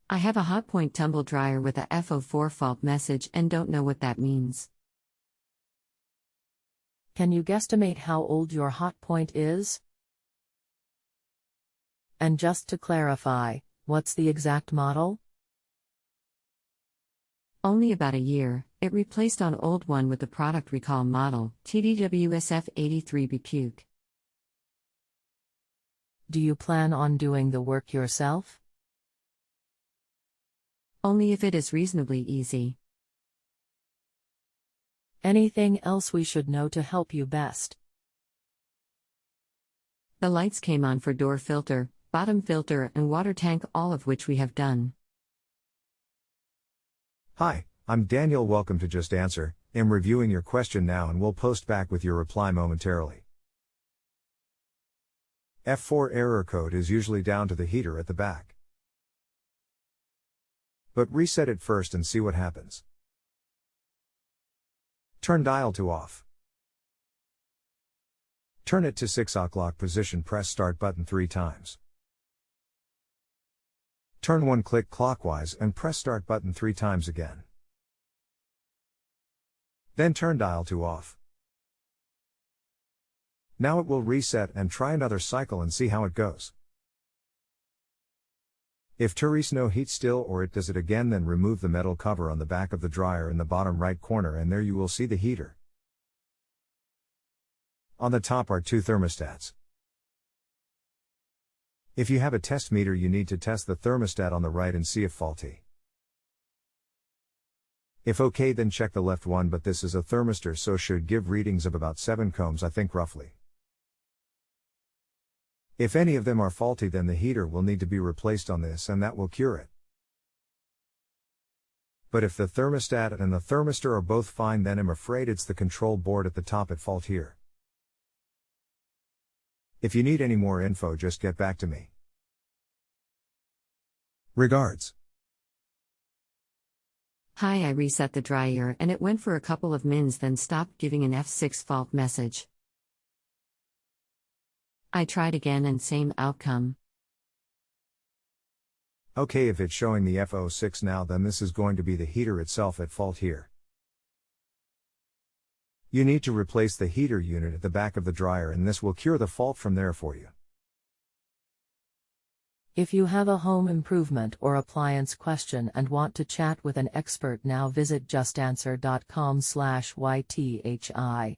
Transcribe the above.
I have a Hotpoint tumble dryer with a f04 fault message and don't know what that means. Can you guesstimate how old your Hotpoint is? And just to clarify, what's the exact model? Only about a year. It replaced an old one with the product recall model, TDWSF83BQ. Do you plan on doing the work yourself? Only if it is reasonably easy. Anything else we should know to help you best? The lights came on for door filter, bottom filter and water tank, all of which we have done. Hi, I'm Daniel. Welcome to Just Answer. I'm reviewing your question now and will post back with your reply momentarily. F4 error code is usually down to the heater at the back. But reset it first and see what happens. Turn dial to off. Turn it to 6 o'clock position, press start button 3 times. Turn 1 click clockwise and press start button 3 times again. Then turn dial to off. Now it will reset and try another cycle and see how it goes. If there is no heat still or it does it again, then remove the metal cover on the back of the dryer in the bottom right corner and there you will see the heater. On the top are 2 thermostats. If you have a test meter, you need to test the thermostat on the right and see if faulty. If okay, then check the left one, but this is a thermistor so should give readings of about 7 ohms, I think roughly. If any of them are faulty, then the heater will need to be replaced on this and that will cure it. But if the thermostat and the thermistor are both fine, then I'm afraid it's the control board at the top at fault here. If you need any more info, just get back to me. Regards. Hi, I reset the dryer and it went for a couple of mins then stopped giving an F6 fault message. I tried again and same outcome. Okay, if it's showing the F06 now, then this is going to be the heater itself at fault here. You need to replace the heater unit at the back of the dryer and this will cure the fault from there for you. If you have a home improvement or appliance question and want to chat with an expert, now visit justanswer.com/ythi.